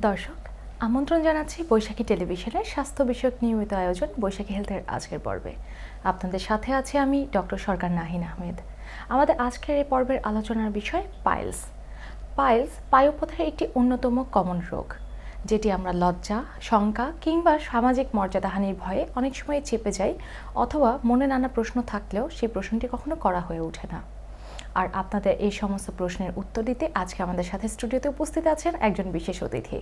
দর্শক, আমন্ত্রণ জানাচ্ছি বৈশাখী টেলিভিশনের স্বাস্থ্য বিষয়ক নিয়মিত আয়োজন বৈশাখী হেলথের আজকের পর্বে। আপনাদের সাথে আছি আমি ডক্টর সরকার নাহিন আহমেদ। আমাদের আজকের এই পর্বের আলোচনার বিষয় পাইলস। পাইলস পায়ুপথের একটি অন্যতম কমন রোগ, যেটি আমরা লজ্জা, শঙ্কা কিংবা সামাজিক মর্যাদাহানির ভয়ে অনেক সময় চেপে যাই, অথবা মনে নানা প্রশ্ন থাকলেও সেই প্রশ্নটি কখনো করা হয়ে ওঠে না। আর আপনাদের এই সমস্ত প্রশ্নের উত্তর দিতে আজকে আমাদের সাথে স্টুডিওতে উপস্থিত আছেন একজন বিশেষ অতিথি,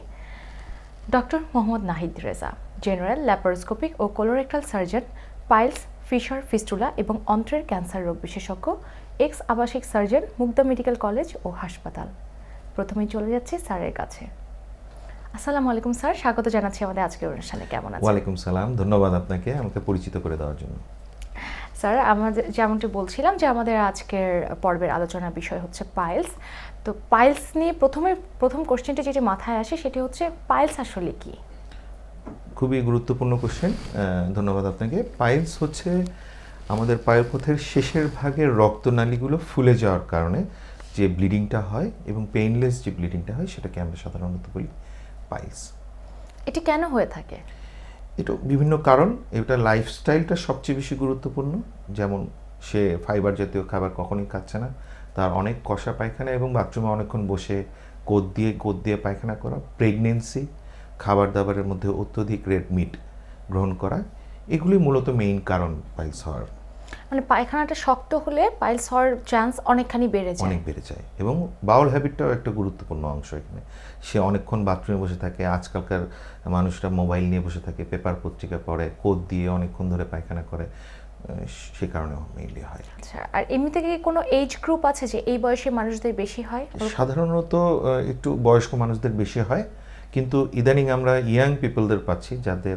doctor Mohammad Nahid Reza, general laparoscopic ও colorectal surgeon, piles, fissure, fistula এবং অন্ত্রের ক্যান্সার রোগ বিশেষজ্ঞ, এক্স আবাসিক সার্জন, মুগদা মেডিকেল কলেজ ও হাসপাতাল। প্রথমেই চলে যাচ্ছি স্যারের কাছে। আসসালামু আলাইকুম স্যার, স্বাগত জানাচ্ছি আমাদের আজকের অনুষ্ঠানে। কেমন আছেন? ওয়ালাইকুম সালাম, ধন্যবাদ আপনাকে আমাকে পরিচিত করে দেওয়ার জন্য। স্যার, আমাদের যেমনটি বলছিলাম যে আমাদের আজকের পর্বের আলোচনার বিষয় হচ্ছে পাইলস। তো পাইলস নিয়ে প্রথম কোশ্চেনটি যেটি মাথায় আসে সেটি হচ্ছে পাইলস আসলে কি? খুবই গুরুত্বপূর্ণ কোশ্চেন, ধন্যবাদ আপনাকে। পাইলস হচ্ছে আমাদের পায়ুপথের শেষের ভাগের রক্তনালীগুলো ফুলে যাওয়ার কারণে যে ব্লিডিংটা হয় এবং পেইনলেস যে ব্লিডিংটা হয় সেটাকে আমরা সাধারণত বলি পাইলস। এটি কেন হয়ে থাকে? এটা বিভিন্ন কারণ। এটা লাইফস্টাইলটা সবচেয়ে বেশি গুরুত্বপূর্ণ। যেমন সে ফাইবার জাতীয় খাবার কখনোই খাচ্ছে না, তার অনেক কষা পায়খানা এবং বাথরুমে অনেকক্ষণ বসে কোদ দিয়ে পায়খানা করা, প্রেগনেন্সি, খাবার দাবারের মধ্যে অত্যধিক রেড মিট গ্রহণ করা, এগুলি মূলত মেইন কারণ পাইলস হওয়ার। মানে পায়খানাটা শক্ত হলে পাইলস হওয়ার চান্স অনেকখানি বেড়ে যায় এবং বাউল হ্যাবিটটাও একটা গুরুত্বপূর্ণ অংশ এখানে। সে অনেকক্ষণ বাথরুমে বসে থাকে, আজকালকার মানুষরা মোবাইল নিয়ে বসে থাকে, পেপার পত্রিকা পড়ে, কোদ দিয়ে অনেকক্ষণ ধরে পায়খানা করে, সে কারণেও মেইনলি হয়। আচ্ছা, আর এমনিতে কি কোনো এজ গ্রুপ আছে যে এই বয়সী মানুষদের বেশি হয়? সাধারণত একটু বয়স্ক মানুষদের বেশি হয়, কিন্তু ইদানিং আমরা ইয়াং পিপলদের পাচ্ছি যাদের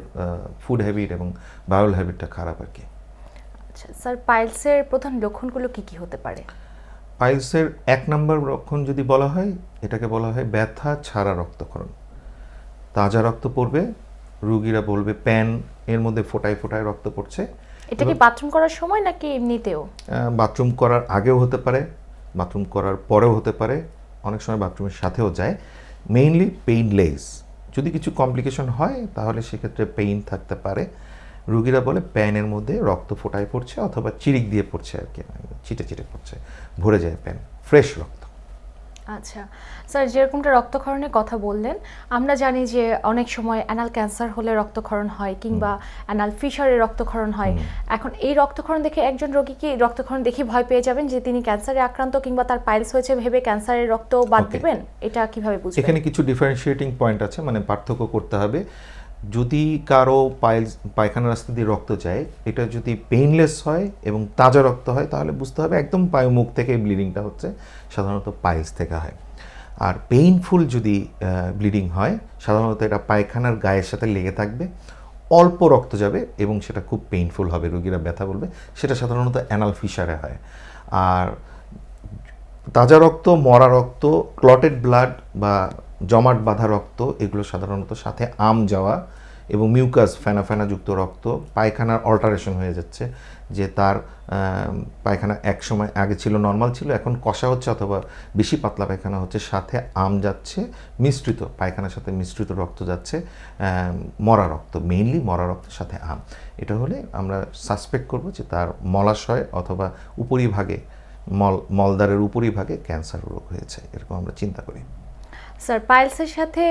ফুড হ্যাবিট এবং বাউল হ্যাবিটটা খারাপ আর কি। আচ্ছা স্যার, পাইলসের প্রধান লক্ষণগুলো কি কি হতে পারে? পাইলসের 1 নম্বর লক্ষণ যদি বলা হয়, এটাকে বলা হয় ব্যথা ছাড়া রক্তক্ষরণ। তাজা রক্ত পড়বে, রুগীরা বলবে প্যান এর মধ্যে ফোটায় ফোটায় রক্ত পড়ছে। এটা কি বাথরুম করার সময় নাকি এমনিতেও? বাথরুম করার আগেও হতে পারে, বাথরুম করার পরেও হতে পারে, অনেক সময় বাথরুমের সাথেও যায়। Mainly painless. যদি কিছু কমপ্লিকেশন হয় তাহলে সেক্ষেত্রে পেইন থাকতে পারে। রুগীরা বলে প্যানের মধ্যে রক্ত ফোটায় পড়ছে অথবা চিরিক দিয়ে পড়ছে আর কি, চিটে চিটে পড়ছে, ভরে যায় প্যান, ফ্রেশ রক্ত। আচ্ছা স্যার, যেরকমটা রক্তক্ষরণের কথা বললেন, আমরা জানি যে অনেক সময় অ্যানাল ক্যান্সার হলে রক্তক্ষরণ হয় কিংবা অ্যানাল ফিশারে রক্তক্ষরণ হয়। এখন এই রক্তক্ষরণ দেখে একজন রোগী কি রক্তক্ষরণ দেখে ভয় পেয়ে যাবেন যে তিনি ক্যান্সারে আক্রান্ত কিংবা তার পাইলস হয়েছে ভেবে ক্যান্সারের রক্ত বাদ দিবেন? এটা কিভাবে বুঝবেন? এখানে কিছু ডিফারেন্সিয়েটিং পয়েন্ট আছে, মানে পার্থক্য করতে হবে। যদি কারো পায়খানা রাস্তা দিয়ে রক্ত যায়, এটা যদি পেইনলেস হয় এবং তাজা রক্ত হয় তাহলে বুঝতে হবে একদম মুখ থেকে ব্লিডিংটা হচ্ছে, সাধারণত পাইলস থেকে হয়। আর পেইনফুল যদি ব্লিডিং হয়, সাধারণত এটা পায়খানার গায়ের সাথে লেগে থাকবে, অল্প রক্ত যাবে এবং সেটা খুব পেইনফুল হবে, রোগীরা ব্যথা বলবে, সেটা সাধারণত অ্যানাল ফিশারে হয়। আর তাজা রক্ত, মরা রক্ত, ক্লটেড ব্লাড বা জমাট বাঁধা রক্ত, এগুলো সাধারণত সাথে যাওয়া এবং মিউকাস ফেনাযুক্ত রক্ত, পায়খানার অল্টারেশন হয়ে যাচ্ছে, যে তার পায়খানা এক সময় আগে ছিল নর্মাল ছিল, এখন কষা হচ্ছে অথবা বেশি পাতলা পায়খানা হচ্ছে, সাথে যাচ্ছে, মিশ্রিত পায়খানার সাথে মিশ্রিত রক্ত যাচ্ছে, মরা রক্ত, মেইনলি মরা রক্তের সাথে এটা হলে আমরা সাসপেক্ট করব যে তার মলাশয় অথবা উপরিভাগে, মলদ্বারের উপরিভাগে ক্যান্সার রোগ হয়েছে, এরকম আমরা চিন্তা করি। স্যার, পাইলসের সাথে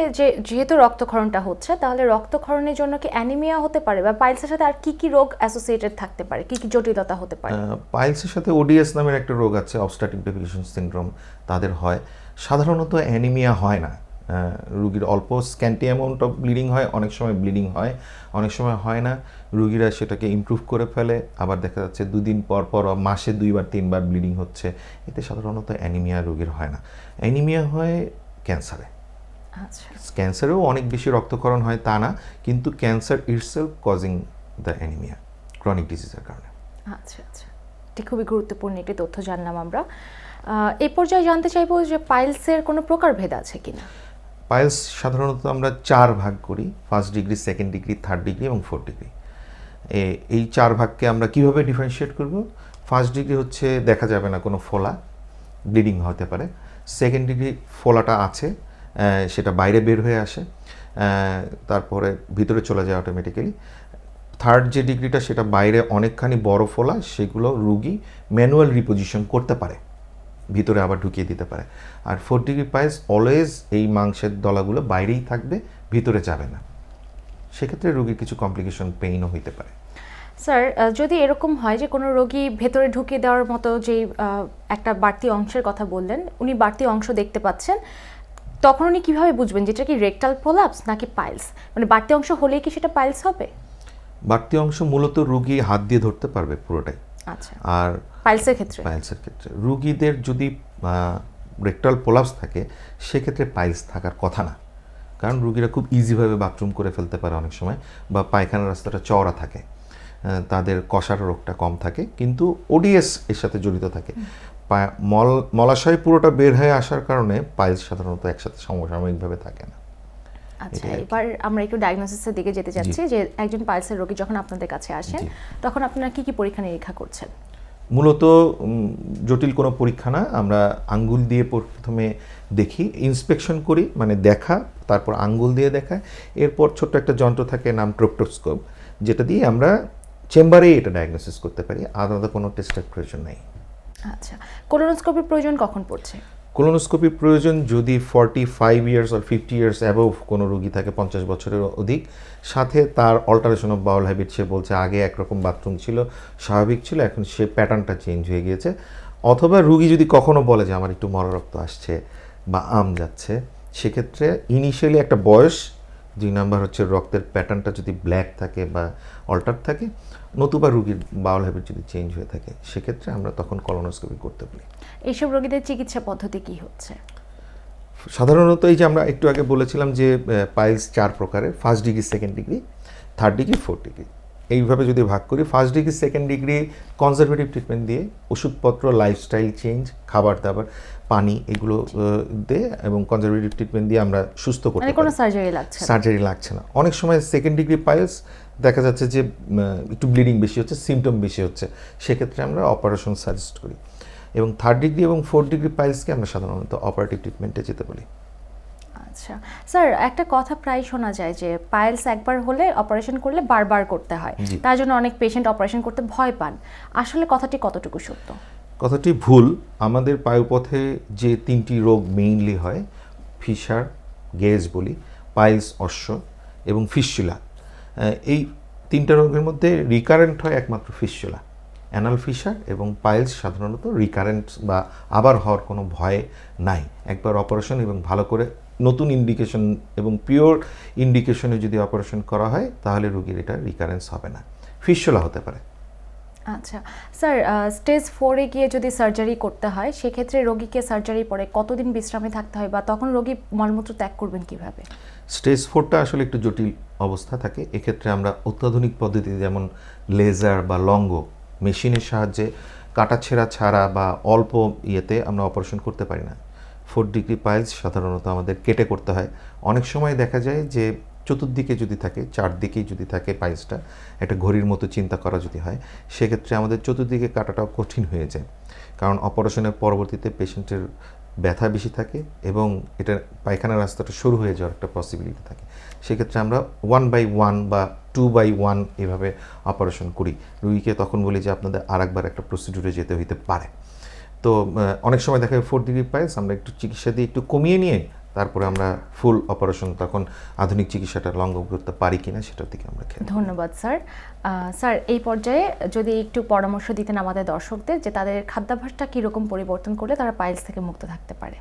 যেহেতু রক্তক্ষরণটা হচ্ছে, তাহলে রক্তক্ষরণের জন্য কি অ্যানিমিয়া হতে পারে, বা পাইলসের সাথে আর কি কি রোগ অ্যাসোসিয়েটেড থাকতে পারে, কি কি জটিলতা হতে পারে? পাইলসের সাথে ওডিএস নামের একটা রোগ আছে, অবস্ট্রাকটিভ ডেফিকেশন সিনড্রোম, তাদের হয়। সাধারণত অ্যানিমিয়া হয় না, রুগীর অল্প স্ক্যান্টি অ্যামাউন্ট অফ ব্লিডিং হয়, অনেক সময় ব্লিডিং হয়, অনেক সময় হয় না, রুগীরা সেটাকে ইমপ্রুভ করে ফেলে, আবার দেখা যাচ্ছে 2 দিন পর পর মাসে 2বার 3বার ব্লিডিং হচ্ছে, এতে সাধারণত অ্যানিমিয়া রোগীর হয় না। অ্যানিমিয়া হয় ক্যান্সারে। আচ্ছা, ক্যান্সারেও অনেক বেশি রক্তক্ষরণ হয় তা না, কিন্তু cancer itself causing the anaemia, chronic ডিজিজের কারণে। আচ্ছা আচ্ছা, এটি খুবই গুরুত্বপূর্ণ একটি তথ্য জানলাম আমরা। এই পর্যায়ে জানতে চাইবো যে পাইলসের কোনো প্রকারভেদ আছে কিনা? পাইলস সাধারণত আমরা 4 ভাগ করি, 1st degree, 2nd degree, 3rd degree এবং 4th ডিগ্রি। এই 4 ভাগকে আমরা কিভাবে ডিফারেন্সিয়েট করব? 1st ডিগ্রি হচ্ছে দেখা যাবে না কোনো ফোলা, ব্লিডিং হতে পারে। 2nd ডিগ্রি ফোলাটা আছে, সেটা বাইরে বের হয়ে আসে, তারপরে ভিতরে চলে যায় অটোমেটিক্যালি। থার্ড যে ডিগ্রিটা সেটা বাইরে অনেকখানি বড় ফোলা, সেগুলো রুগী ম্যানুয়াল রিপোজিশন করতে পারে, ভিতরে আবার ঢুকিয়ে দিতে পারে। আর ফোর্থ ডিগ্রি পাইলস অলওয়েজ এই মাংসের দলাগুলো বাইরেই থাকবে, ভিতরে যাবে না। সেক্ষেত্রে রোগীর কিছু কমপ্লিকেশন, পেইনও হইতে পারে। স্যার, যদি এরকম হয় যে কোনো রোগী ভেতরে ঢুকিয়ে দেওয়ার মতো যেই একটা বাড়তি অংশের কথা বললেন, উনি বাড়তি অংশ দেখতে পাচ্ছেন, তখন উনি কীভাবে বুঝবেন যেটা কি রেকটাল প্রোলাপস নাকি পাইলস? মানে বাড়তি অংশ হলেই কি সেটা পাইলস হবে? বাড়তি অংশ মূলত রুগী হাত দিয়ে ধরতে পারবে পুরোটাই। আচ্ছা। আর পাইলসের ক্ষেত্রে রুগীদের যদি রেকটাল প্রোলাপস থাকে, সেক্ষেত্রে পাইলস থাকার কথা না, কারণ রুগীরা খুব ইজিভাবে বাথরুম করে ফেলতে পারে অনেক সময়, বা পায়খানার রাস্তাটা চওড়া থাকে, তাদের কষার রোগটা কম থাকে, কিন্তু ওডিএস এর সাথে জড়িত থাকে। মলাশয় পুরোটা বের হয়ে আসার কারণে পাইলস সাধারণত একসাথে সমসাময়িকভাবে থাকে না। আচ্ছা, এবার আমরা একটু ডায়াগনোসিসের দিকে যেতে চাচ্ছি যে একজন পাইলসের রোগী যখন আপনাদের কাছে আসেন, তখন আপনারা কি কি পরীক্ষা নিরীক্ষা করছেন? মূলত জটিল কোনো পরীক্ষা না, আমরা আঙ্গুল দিয়ে প্রথমে দেখি, ইন্সপেকশন করি, মানে দেখা, তারপর আঙ্গুল দিয়ে দেখায়, এরপর ছোট্ট একটা যন্ত্র থাকে নাম ট্রোপ্টোস্কোপ, যেটা দিয়ে আমরা চেম্বারেই এটা ডায়াগনোসিস করতে পারি, আলাদা কোনো টেস্টের প্রয়োজন নেই। আচ্ছা, কোলোনোস্কোপির প্রয়োজন কখন পড়ছে? কোলোনোস্কোপির প্রয়োজন যদি 45 ইয়ার্স আর 50 ইয়ার্স অ্যাবোভ কোনো রোগী থাকে, 50 বছরের অধিক, সাথে তার অল্টারেশন অফ বাউল হ্যাবিট, সে বলছে আগে একরকম বাথরুম ছিল, স্বাভাবিক ছিল, এখন সে প্যাটার্নটা চেঞ্জ হয়ে গিয়েছে, অথবা রুগী যদি কখনো বলে যে আমার একটু মলরক্ত আসছে বা আম যাচ্ছে, সেক্ষেত্রে ইনিশিয়ালি একটা বয়স, 2 নাম্বার হচ্ছে রক্তের প্যাটার্নটা যদি ব্ল্যাক থাকে বা অল্টার থাকে, নতুবা রুগীর বাউল হ্যাবিট যদি চেঞ্জ হয়ে থাকে, সেক্ষেত্রে আমরা তখন কলোনোস্কোপি করতে বলি। এইসব রোগীদের চিকিৎসা পদ্ধতি কি হচ্ছে? সাধারণত এই যে আমরা একটু আগে বলেছিলাম যে পাইলস 4 প্রকারের, first degree, second degree, third degree, fourth degree, এইভাবে যদি ভাগ করি, first degree second degree conservative treatment দিয়ে, ওষুধপত্র, লাইফস্টাইল চেঞ্জ, খাবার দাবার, পানি, এগুলো দিয়ে এবং কনজারভেটিভ ট্রিটমেন্ট দিয়ে আমরা সুস্থ করতে পারি। কোনো সার্জারি লাগছে না? সার্জারি লাগছে না। অনেক সময় সেকেন্ড ডিগ্রি পাইলস দেখা যাচ্ছে যে একটু ব্লিডিং বেশি হচ্ছে, সিমটম বেশি হচ্ছে, সেক্ষেত্রে আমরা অপারেশন সাজেস্ট করি। এবং থার্ড ডিগ্রি এবং ফোর্থ ডিগ্রি পাইলসকে আমরা সাধারণত অপারেটিভ ট্রিটমেন্টে যেতে বলি। আচ্ছা স্যার, একটা কথা প্রায় শোনা যায় যে পাইলস একবার হলে অপারেশন করলে বারবার করতে হয়, তার জন্য অনেক পেশেন্ট অপারেশন করতে ভয় পান। আসলে কথাটি কতটুকু সত্য? কথাটি ভুল। আমাদের পায়ুপথে যে 3টি রোগ মেইনলি হয়, ফিশার, গেজ বলি, পাইলস, অশ্ব এবং ফিস্চুলা, এই 3টা রোগের মধ্যে রিকারেন্ট হয় একমাত্র ফিস্চুলা। অ্যানাল ফিশার এবং পাইলস সাধারণত রিকারেন্ট বা আবার হওয়ার কোনো ভয় নাই। একবার অপারেশন এবং ভালো করে নতুন ইন্ডিকেশন এবং পিওর ইন্ডিকেশনে যদি অপারেশন করা হয়, তাহলে রোগীর এটা রিকারেন্স হবে না, ফিস্চুলা হতে পারে। আচ্ছা স্যার, স্টেজ 4-এ গিয়ে যদি সার্জারি করতে হয়, সেক্ষেত্রে রোগীকে সার্জারি পরে কতদিন বিশ্রামে থাকতে হয় বা তখন রোগী মলমূত্র ত্যাগ করবেন কিভাবে? স্টেজ 4টা আসলে একটু জটিল অবস্থা থাকে। এক্ষেত্রে আমরা অত্যাধুনিক পদ্ধতি যেমন লেজার বা লঙ্গো মেশিনের সাহায্যে কাটাছেঁড়া ছাড়া বা অল্প ইয়েতে আমরা অপারেশন করতে পারি না। 4 ডিগ্রি পাইলস সাধারণত আমাদের কেটে করতে হয়। অনেক সময় দেখা যায় যে চতুর্দিকে যদি থাকে, 4 দিকেই যদি থাকে পাইলসটা, একটা ঘড়ির মতো চিন্তা করা যদি হয়, সেক্ষেত্রে আমাদের চতুর্দিকে কাটাটাও কঠিন হয়ে যায়, কারণ অপারেশনের পরবর্তীতে পেশেন্টের ব্যথা বেশি থাকে এবং এটা পায়খানার রাস্তাটা শুরু হয়ে যাওয়ার একটা পসিবিলিটি থাকে। সেক্ষেত্রে আমরা 1/1 বা 2/1 এভাবে অপারেশন করি। রুগীকে তখন বলি যে আপনাদের আরেকবার একটা প্রসিডিউরে যেতে হইতে পারে। তো অনেক সময় দেখা যায় 4 ডিগ্রি পাইলস আমরা একটু চিকিৎসা দিয়ে একটু কমিয়ে নিয়ে তারপরে আমরা ফুল অপারেশন, তখন আধুনিক চিকিৎসাটা লঙ্ঘন করতে পারি কিনা সেটার দিকে আমরা খেয়াল। ধন্যবাদ স্যার। স্যার, এই পর্যায়ে যদি একটু পরামর্শ দিতেন আমাদের দর্শকদের যে তাদের খাদ্যাভ্যাসটা কীরকম পরিবর্তন করলে তারা পাইলস থেকে মুক্ত থাকতে পারে,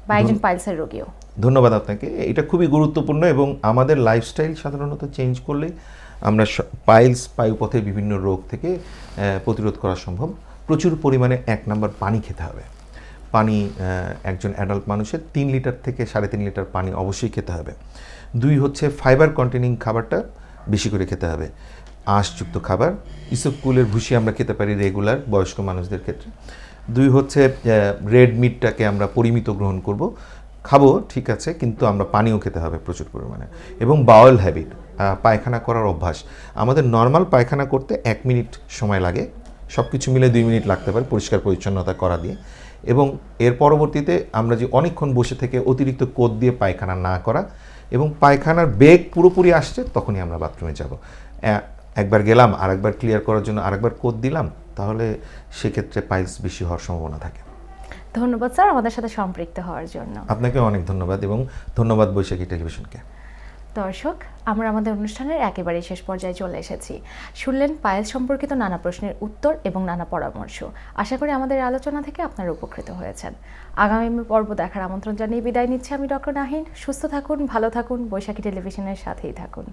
বা একজন পাইলসের রোগীও। ধন্যবাদ আপনাকে। এটা খুবই গুরুত্বপূর্ণ এবং আমাদের লাইফস্টাইল সাধারণত চেঞ্জ করলে আমরা পাইলস, পায়ুপথের বিভিন্ন রোগ থেকে প্রতিরোধ করা সম্ভব। প্রচুর পরিমাণে 1 নাম্বার পানি খেতে হবে। পানি একজন অ্যাডাল্ট মানুষের 3 লিটার থেকে 3.5 লিটার পানি অবশ্যই খেতে হবে। 2 হচ্ছে ফাইবার কন্টেনিং খাবারটা বেশি করে খেতে হবে। আঁশযুক্ত খাবার, ইসবকুলের ভুসি আমরা খেতে পারি রেগুলার বয়স্ক মানুষদের ক্ষেত্রে। 2 হচ্ছে রেড মিটটাকে আমরা পরিমিত গ্রহণ করব, খাবো ঠিক আছে, কিন্তু আমরা পানিও খেতে হবে প্রচুর পরিমাণে। এবং বাউল হ্যাবিট, পায়খানা করার অভ্যাস। আমাদের নর্মাল পায়খানা করতে 1 মিনিট সময় লাগে, সব কিছু মিলে 2 মিনিট লাগতে পারে পরিষ্কার পরিচ্ছন্নতা করা দিয়ে। এবং এর পরবর্তীতে আমরা যে অনেকক্ষণ বসে থেকে অতিরিক্ত কোদ দিয়ে পায়খানা না করা এবং পায়খানার বেগ পুরোপুরি আসছে তখনই আমরা বাথরুমে যাব। একবার গেলাম আরেকবার ক্লিয়ার করার জন্য আরেকবার কোদ দিলাম, তাহলে সেক্ষেত্রে পাইলস বেশি হওয়ার সম্ভাবনা থাকে। ধন্যবাদ স্যার আমাদের সাথে সম্পৃক্ত হওয়ার জন্য। আপনাকে অনেক ধন্যবাদ এবং ধন্যবাদ বৈশাখী টেলিভিশনকে। দর্শক, আমরা আমাদের অনুষ্ঠানের একেবারে শেষ পর্যায়ে চলে এসেছি। শুনলেন পায়েল সম্পর্কিত নানা প্রশ্নের উত্তর এবং নানা পরামর্শ। আশা করি আমাদের আলোচনা থেকে আপনারা উপকৃত হয়েছেন। আগামী পর্ব দেখার আমন্ত্রণ জানিয়ে বিদায় নিচ্ছি আমি ডক্টর নাহিন। সুস্থ থাকুন, ভালো থাকুন, বৈশাখী টেলিভিশনের সাথেই থাকুন।